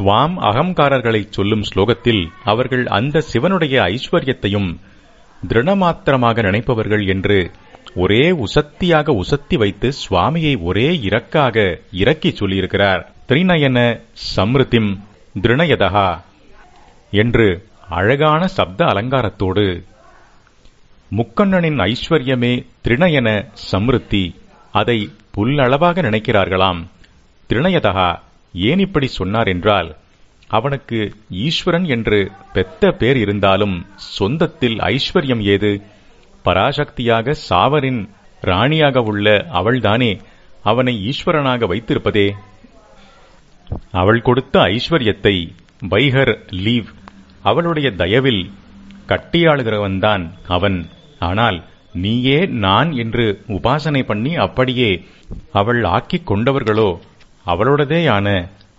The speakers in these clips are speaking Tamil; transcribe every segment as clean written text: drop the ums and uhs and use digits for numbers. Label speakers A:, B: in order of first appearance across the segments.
A: துவாம் அகங்காரர்களைச் சொல்லும் ஸ்லோகத்தில் அவர்கள் அந்த சிவனுடைய ஐஸ்வர்யத்தையும் திருணமாத்திரமாக நினைப்பவர்கள் என்று ஒரே உசத்தியாக உசத்தி வைத்து சுவாமியை ஒரே இறக்காக இறக்கி சொல்லியிருக்கிறார். திரிநயன சம்ருதிம் திருணயதா என்று அழகான சப்த அலங்காரத்தோடு முக்கண்ணனின் ஐஸ்வர்யமே திரிநயன சம்ருத்தி, அதை புல்லளவாக நினைக்கிறார்களாம். திரிணயதா ஏன் இப்படி சொன்னார் என்றால், அவனுக்கு ஈஸ்வரன் என்று பெத்த பேர் இருந்தாலும் சொந்தத்தில் ஐஸ்வர்யம் ஏது? பராசக்தியாக சாவரின் ராணியாக உள்ள அவள்தானே அவனை ஈஸ்வரனாக வைத்திருப்பதே. அவள் கொடுத்த ஐஸ்வர்யத்தை வைஹர் லீவ், அவளுடைய தயவில் கட்டியாளுகிறவன்தான் அவன். ஆனால் நீயே நான் என்று உபாசனை பண்ணி அப்படியே அவள் ஆக்கிக் கொண்டவர்களோ அவளுடையதேயான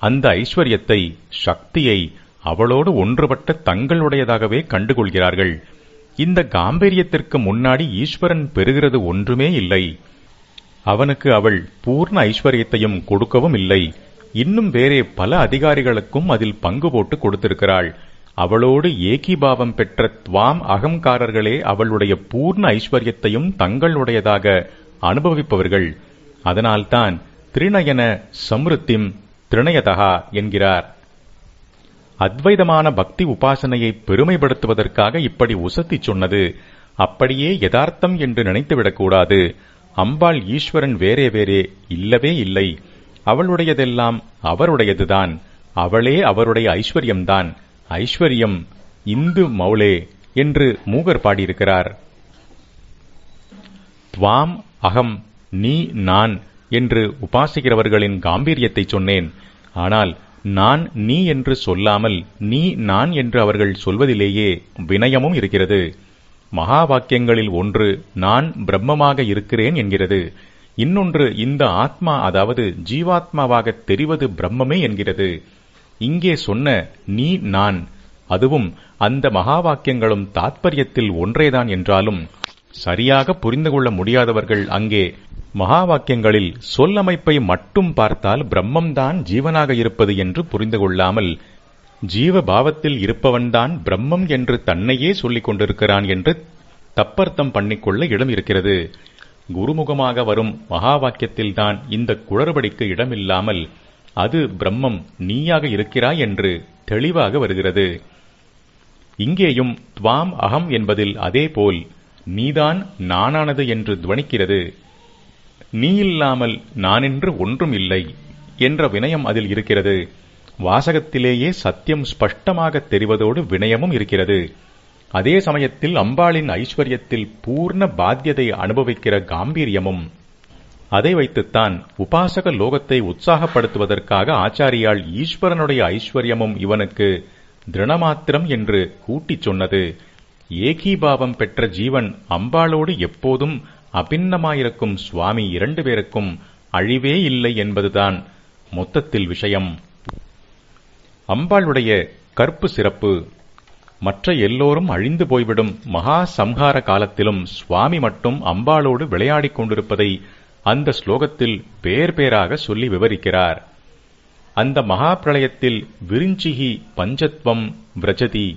A: அந்த ஐஸ்வர்யத்தை, சக்தியை அவளோடு ஒன்றுபட்ட தங்களுடையதாகவே கண்டுகொள்கிறார்கள். இந்த காம்பீரியத்திற்கு முன்னாடி ஈஸ்வரன் பெறுகிறது ஒன்றுமே இல்லை. அவனுக்கு அவள் பூர்ண ஐஸ்வர்யத்தையும் கொடுக்கவும் இல்லை. இன்னும் வேறே பல அதிகாரிகளுக்கும் அதில் பங்கு போட்டு கொடுத்திருக்கிறாள். அவளோடு ஏகீபாவம் பெற்ற துவாம் அகங்காரர்களே அவளுடைய பூர்ண ஐஸ்வர்யத்தையும் தங்களுடையதாக அனுபவிப்பவர்கள். அதனால்தான் திரிநயன சம்ருத்திம் திரிணயதா என்கிறார். அத்வைதமான பக்தி உபாசனையை பெருமைப்படுத்துவதற்காக இப்படி உசத்தி சொன்னது. அப்படியே யதார்த்தம் என்று நினைத்துவிடக்கூடாது. அம்பாள் ஈஸ்வரன் வேறே வேறே இல்லவே இல்லை. அவளுடையதெல்லாம் அவருடையதுதான். அவளே அவருடைய ஐஸ்வர்யம்தான். ஐஸ்வர்யம் இந்து மௌலே என்று மூகர் பாடியிருக்கிறார். துவாம் அகம், நீ நான் என்று உபாசிக்கிறவர்களின் காம்பீரியத்தை சொன்னேன். ஆனால் நான் நீ என்று சொல்லாமல் நீ நான் என்று அவர்கள் சொல்வதிலேயே வினயமும் இருக்கிறது. மகா வாக்கியங்களில் ஒன்று நான் பிரம்மமாக இருக்கிறேன் என்கிறது. இன்னொன்று இந்த ஆத்மா, அதாவது ஜீவாத்மாவாக தெரிவது பிரம்மமே என்கிறது. இங்கே சொன்ன நீ நான், அதுவும் அந்த மகா வாக்கியங்களும் தாத்பரியத்தில் ஒன்றேதான் என்றாலும் சரியாக புரிந்து கொள்ள முடியாதவர்கள் அங்கே மகா வாக்கியங்களில் சொல்லமைப்பை மட்டும் பார்த்தால் பிரம்மம்தான் ஜீவனாக இருப்பது என்று புரிந்து கொள்ளாமல் ஜீவபாவத்தில் இருப்பவன்தான் பிரம்மம் என்று தன்னையே சொல்லிக் கொண்டிருக்கிறான் என்று தப்பர்த்தம் பண்ணிக்கொள்ள இடம் இருக்கிறது. குருமுகமாக வரும் மகா வாக்கியத்தில்தான் இந்த குளறுபடிக்கு இடமில்லாமல் அது பிரம்மம், நீயாக இருக்கிறாய் என்று தெளிவாக வருகிறது. இங்கேயும் துவாம் அகம் என்பதில் அதேபோல் நீதான் நானானது என்று துவனிக்கிறது. நீ இல்லாமல் நானென்று ஒன்றும் இல்லை என்ற வினயம் அதில் இருக்கிறது. வாசகத்திலேயே சத்தியம் ஸ்பஷ்டமாக தெரிவதோடு வினயமும் இருக்கிறது. அதே சமயத்தில் அம்பாளின் ஐஸ்வர்யத்தில் பூர்ண பாத்தியதை அனுபவிக்கிற காம்பீரியமும். அதை வைத்துத்தான் உபாசக லோகத்தை உற்சாகப்படுத்துவதற்காக ஆச்சாரியால் ஈஸ்வரனுடைய ஐஸ்வர்யமும் இவனுக்கு திருணமாத்திரம் என்று கூட்டிச் சொன்னது. ஏகீபாவம் பெற்ற ஜீவன் அம்பாளோடு எப்போதும் அபின்னமாயிருக்கும் சுவாமி இரண்டு பேருக்கும் அழிவே இல்லை என்பதுதான் மொத்தத்தில் விஷயம். அம்பாளுடைய கற்பு சிறப்பு. மற்ற எல்லோரும் அழிந்து போய்விடும் மகா சம்ஹார காலத்திலும் சுவாமி மட்டும் அம்பாளோடு விளையாடிக் கொண்டிருப்பதை அந்த ஸ்லோகத்தில் பேர் பேராக சொல்லி விவரிக்கிறார். அந்த மகா பிரளயத்தில் விரிஞ்சிகி பஞ்சத்வம் விரஜதி,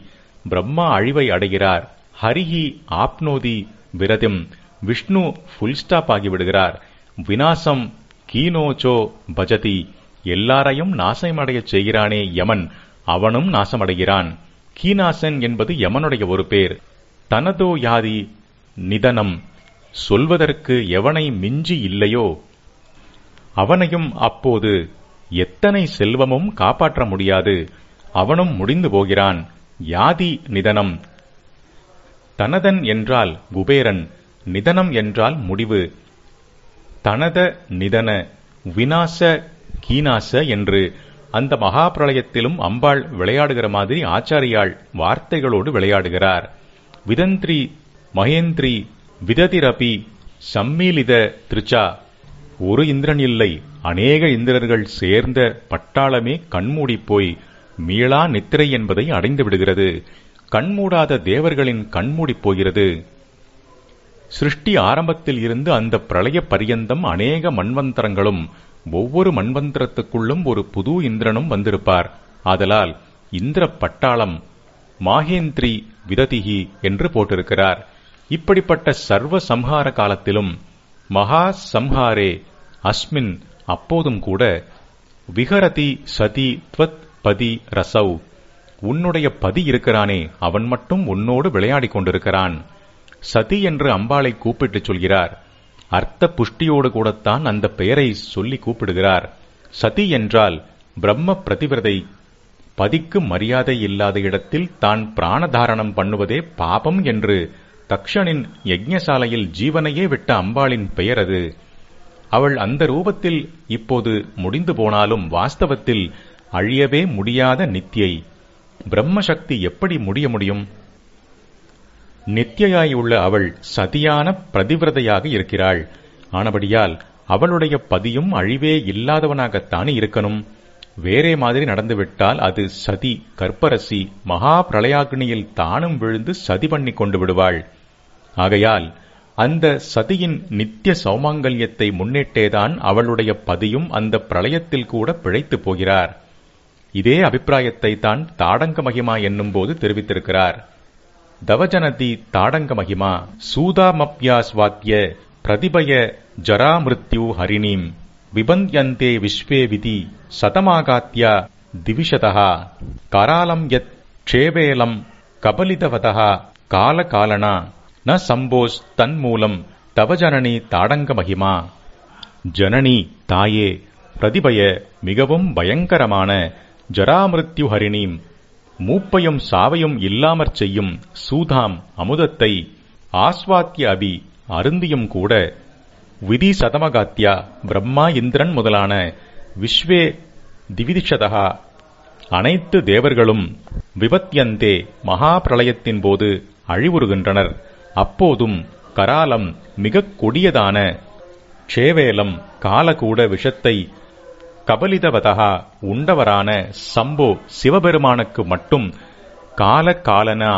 A: பிரம்மா அழிவை அடைகிறார். ஹரிஹி ஆப்னோதி விரதிம், விஷ்ணு ஃபுல் ஸ்டாப் ஆகிவிடுகிறார். விநாசம் கீனோச்சோ பஜதி, எல்லாரையும் நாசமடையச் செய்கிறானே யமன், அவனும் நாசமடைகிறான். கீனாசன் என்பது யமனுடைய ஒரு பேர். தனதோ யாதி நிதனம், சொல்வதற்கு எவனை மிஞ்சி இல்லையோ அவனையும் அப்போது எத்தனை செல்வமும் காப்பாற்ற முடியாது, அவனும் முடிந்து போகிறான். யாதி நிதனம். தனதன் என்றால் குபேரன், நிதனம் என்றால் முடிவு. தனத நிதன விநாச கீனாச என்று அந்த மகா பிரளயத்திலும் அம்பாள் விளையாடுகிற மாதிரி ஆச்சாரியாள் வார்த்தைகளோடு விளையாடுகிறார். விதந்திரி மகேந்திரி விததிரபி சம்மீலித திருச்சா, ஒரு இந்திரன் இல்லை, அநேக இந்திரர்கள் சேர்ந்த பட்டாளமே கண்மூடிப் போய் மீளா நித்திரை என்பதை அடைந்து விடுகிறது. கண்மூடாத தேவர்களின் கண்மூடிப் போகிறது. சிருஷ்டி ஆரம்பத்தில் இருந்து அந்த பிரளய பரியந்தம் அநேக மன்வந்தரங்களும், ஒவ்வொரு மன்வந்தரத்துக்குள்ளும் ஒரு புது இந்திரனும் வந்திருப்பார். ஆதலால் இந்திர பட்டாளம் மாகேந்திரி விததிகி என்று போட்டிருக்கிறார். இப்படிப்பட்ட சர்வ சம்ஹார காலத்திலும் மகா சம்ஹாரே அஸ்மின் அப்போதும் கூட விஹரதி சதி த்வத் பதி ரசௌ, உன்னுடைய பதி இருக்கிறானே அவன் மட்டும் உன்னோடு விளையாடிக் கொண்டிருக்கிறான். சதி என்று அம்பாளை கூப்பிட்டு சொல்கிறார். அர்த்த புஷ்டியோடு கூடத்தான் அந்த பெயரை சொல்லி கூப்பிடுகிறார். சதி என்றால் பிரம்ம பிரதிவிரதை. பதிக்கு மரியாதை இல்லாத இடத்தில் தான் பிராணதாரணம் பண்ணுவதே பாபம் என்று தக்ஷனின் யஜ்ஞசாலையில் ஜீவனையே விட்ட அம்பாளின் பெயர் அது. அவள் அந்த ரூபத்தில் இப்போது முடிந்து போனாலும் வாஸ்தவத்தில் அழியவே முடியாத நித்யை. பிரம்மசக்தி எப்படி முடிய முடியும்? நித்யாயுள்ள அவள் சதியான பிரதிவிரதையாக இருக்கிறாள். ஆனபடியால் அவளுடைய பதியும் அழிவே இல்லாதவனாகத்தானே இருக்கணும். வேறே மாதிரி நடந்துவிட்டால் அது சதி கற்பரசி மகா பிரளயாக்னியில் தானும் விழுந்து சதி பண்ணி கொண்டு விடுவாள். ஆகையால் அந்த சதியின் நித்திய சௌமாங்கல்யத்தை முன்னிட்டேதான் அவளுடைய பதியும் அந்த பிரளயத்தில் கூட பிழைத்துப் போகிறார். இதே அபிப்பிராயத்தை தான் தாடங்க மகிமா என்னும்போது தெரிவித்திருக்கிறார். தவஜனதி தாடங்க மகிமா சூதாமப்யாஸ்வாத்ய பிரதிபய ஜராமிருத்யு ஹரிணீம் விபந்த்யந்தே விஸ்வே விதி சதமாகாத்யா திவிஷதா கராலம் யத் க்ஷேவேலம் கபலிதவதா காலகாலனா ந சம்போஸ் தன்மூலம் தவஜனனி தாடங்க மகிமா. ஜனனி தாயே, பிரதிபய மிகவும் பயங்கரமான ஜராமிருத்யு ஹரிணீம் மூப்பையும் சாவையும் இல்லாமற் செய்யும் சூதாம் அமுதத்தை ஆஸ்வாத்திய அபி அருந்தியும் கூட விதி சதமகாத்யா பிரம்மா இந்திரன் முதலான விஸ்வே திவிதிஷதா அனைத்து தேவர்களும் விபத்யந்தே மகா பிரளயத்தின் போது அழிவுறுகின்றனர். அப்போதும் கராலம் மிகக் கொடியதான க்ஷேவேலம் காலகூட விஷத்தை கபலிதவதா உண்டவரான சம்போ சிவபெருமானுக்கு மட்டும் காலகாலனா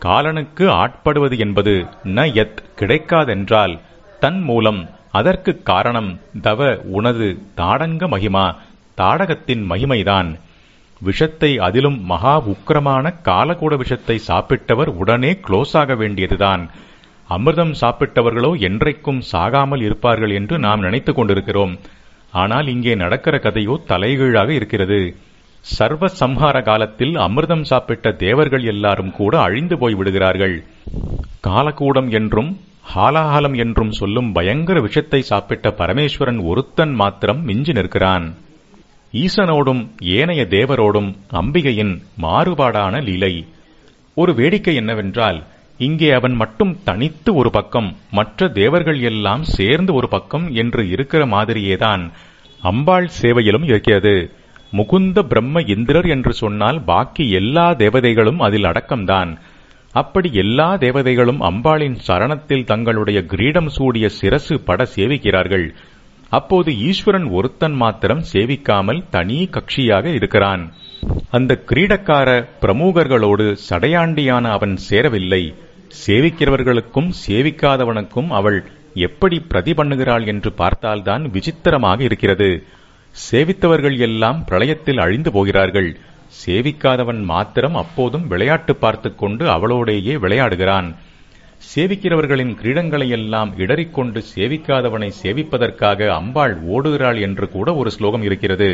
A: காலனுக்கு ஆட்படுவது என்பது ந யத் கிடைக்காதென்றால் தன் மூலம் அதற்கு காரணம் தவ உனது தாடங்க மகிமா தாடகத்தின் மகிமைதான். விஷத்தை அதிலும் மகா உக்கிரமான காலகூட விஷத்தை சாப்பிட்டவர் உடனே க்ளோஸ் ஆக வேண்டியதுதான். அமிர்தம் சாப்பிட்டவர்களோ என்றைக்கும் சாகாமல் இருப்பார்கள் என்று நாம் நினைத்துக் கொண்டிருக்கிறோம். ஆனால் இங்கே நடக்கிற கதையோ தலைகீழாக இருக்கிறது. சர்வ சம்ஹார காலத்தில் அமிர்தம் சாப்பிட்ட தேவர்கள் எல்லாரும் கூட அழிந்து போய் விடுகிறார்கள். காலகூடம் என்றும் ஹாலாஹலம் என்றும் சொல்லும் பயங்கர விஷத்தை சாப்பிட்ட பரமேஸ்வரன் ஒருத்தன் மாத்திரம் மிஞ்சி நிற்கிறான். ஈசனோடும் ஏனைய தேவரோடும் அம்பிகையின் மாறுபாடான லீலை. ஒரு வேடிக்கை என்னவென்றால், இங்கே அவன் மட்டும் தனித்து ஒரு பக்கம், மற்ற தேவர்கள் எல்லாம் சேர்ந்து ஒரு பக்கம் என்று இருக்கிற மாதிரியேதான் அம்பாள் சேவையிலும் இருக்கிறது. முகுந்த பிரம்ம இந்திரர் என்று சொன்னால் பாக்கி எல்லா தேவதைகளும் அதில் அடக்கம்தான். அப்படி எல்லா தேவதைகளும் அம்பாளின் சரணத்தில் தங்களுடைய கிரீடம் சூடிய சிரசு பட சேவிக்கிறார்கள். அப்போது ஈஸ்வரன் ஒருத்தன் மாத்திரம் சேவிக்காமல் தனி கட்சியாக இருக்கிறான். அந்த கிரீடக்கார பிரமுகர்களோடு சடையாண்டியான அவன் சேரவில்லை. சேவிக்கிறவர்களுக்கும் சேவிக்காதவனுக்கும் அவள் எப்படி பிரதி பண்ணுகிறாள் என்று பார்த்தால்தான் விசித்திரமாக இருக்கிறது. சேவித்தவர்கள் எல்லாம் பிரளயத்தில் அழிந்து போகிறார்கள். சேவிக்காதவன் மாத்திரம் அப்போதும் விளையாட்டு பார்த்து கொண்டு அவளோடேயே விளையாடுகிறான். சேவிக்கிறவர்களின் கிரீடங்களையெல்லாம் இடறிக்கொண்டு சேவிக்காதவனை சேவிப்பதற்காக அம்பாள் ஓடுகிறாள் என்று கூட ஒரு ஸ்லோகம் இருக்கிறது.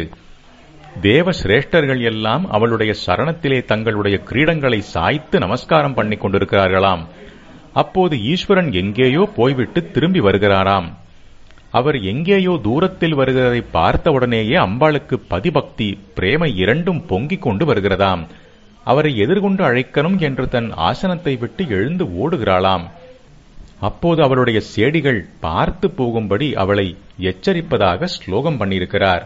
A: தேவ சிரேஷ்டர்கள் எல்லாம் அவளுடைய சரணத்திலே தங்களுடைய கிரீடங்களை சாய்த்து நமஸ்காரம் பண்ணிக் கொண்டிருக்கிறார்களாம். அப்போது ஈஸ்வரன் எங்கேயோ போய்விட்டு திரும்பி வருகிறாராம். அவர் எங்கேயோ தூரத்தில் வருகிறதை பார்த்தவுடனேயே அம்பாளுக்கு பதிபக்தி பிரேமை இரண்டும் பொங்கிக் கொண்டு வருகிறதாம். அவரை எதிர்கொண்டு அழைக்கணும் என்று தன் ஆசனத்தை விட்டு எழுந்து ஓடுகிறாளாம். அப்போது அவளுடைய சேடிகள் பார்த்து போகும்படி அவளை எச்சரிப்பதாக ஸ்லோகம் பண்ணியிருக்கிறார்.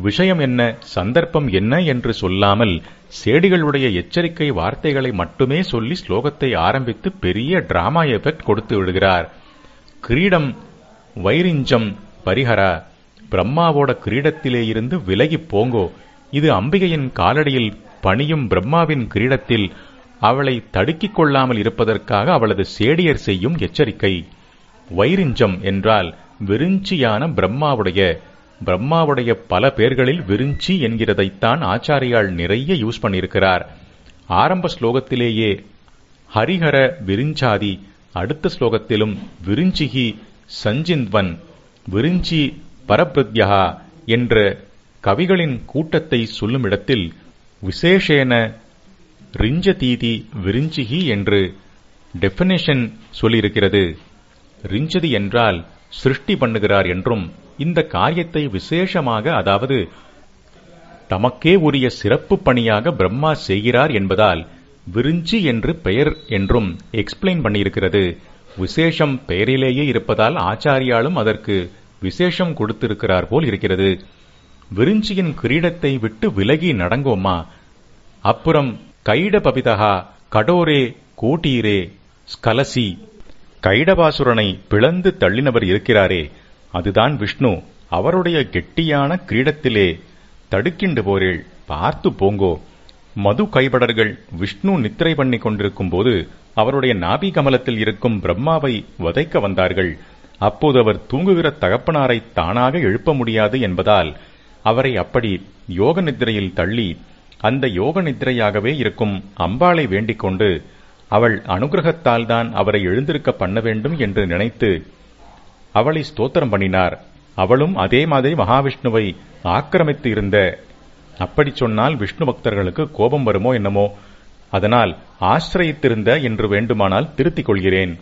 A: விஷயம் என்ன, சந்தர்ப்பம் என்ன என்று சொல்லாமல் சேடிகளுடைய எச்சரிக்கை வார்த்தைகளை மட்டுமே சொல்லி ஸ்லோகத்தை ஆரம்பித்து பெரிய டிராமா எஃபெக்ட் கொடுத்து விடுகிறார். கிரீடம் வைரிஞ்சம் பரிஹரா, பிரம்மாவோட கிரீடத்திலே இருந்து விலகி போங்கோ. இது அம்பிகையின் காலடியில் பணியும் பிரம்மாவின் கிரீடத்தில் அவளை தடுக்கிக் கொள்ளாமல் இருப்பதற்காக அவளது சேடியர் செய்யும் எச்சரிக்கை. வைரிஞ்சம் என்றால் விருஞ்சியான பிரம்மாவுடைய பிரம்மாவுடைய பல பேர்களில் விரிஞ்சி என்கிறதைத்தான் ஆச்சாரியால் நிறைய யூஸ் பண்ணியிருக்கிறார். ஆரம்ப ஸ்லோகத்திலேயே ஹரிஹர விரிஞ்சாதி, அடுத்த ஸ்லோகத்திலும் விரிஞ்சிகி சஞ்சின்வன், விரிஞ்சி பரபிருத்யா என்ற கவிகளின் கூட்டத்தை சொல்லும் இடத்தில் விசேஷேன ரிஞ்சதீதி விரிஞ்சிகி என்று டெஃபினேஷன் சொல்லியிருக்கிறது. ரிஞ்சதி என்றால் சிருஷ்டி பண்ணுகிறார் என்றும், இந்த காரியத்தை விசேஷமாக, அதாவது தமக்கே உரிய சிறப்பு பணியாக பிரம்மா செய்கிறார் என்பதால் விரிஞ்சி என்று பெயர் என்றும் எக்ஸ்பிளைன் பண்ணியிருக்கிறது. விசேஷம் பெயரிலேயே இருப்பதால் ஆச்சாரியாலும் அதற்கு விசேஷம் கொடுத்திருக்கிறார் போல் இருக்கிறது. விரிஞ்சியின் கிரீடத்தை விட்டு விலகி நடங்கோமா, அப்புறம் கைடபபிதா கடோரே கோட்டீரே ஸ்கலசி, கைடபாசுரனை பிளந்து தள்ளினவர் இருக்கிறாரே, அதுதான் விஷ்ணு. அவருடைய கெட்டியான கிரீடத்திலே தடுக்கிண்டு போரேள், பார்த்து போங்கோ. மது கைபடர்கள் விஷ்ணு நித்திரை பண்ணி கொண்டிருக்கும் போது அவருடைய நாபி கமலத்தில் இருக்கும் பிரம்மாவை வதைக்க வந்தார்கள். அப்போது அவர் தூங்குகிற தகப்பனாரை தானாக எழுப்ப முடியாது என்பதால் அவரை அப்படி யோக நித்திரையில் தள்ளி, அந்த யோக நித்திரையாகவே இருக்கும் அம்பாளை வேண்டிக் கொண்டு அவள் அனுகிரகத்தால் தான் அவரை எழுந்திருக்க பண்ண வேண்டும் என்று நினைத்து அவளை ஸ்தோத்திரம் பண்ணினார். அவளும் அதே மாதிரி மகாவிஷ்ணுவை ஆக்கிரமித்து இருந்த. அப்படி சொன்னால் விஷ்ணு பக்தர்களுக்கு கோபம் வருமோ என்னமோ, அதனால் ஆசிரயித்திருந்த என்று வேண்டுமானால் திருத்திக் கொள்கிறேன்.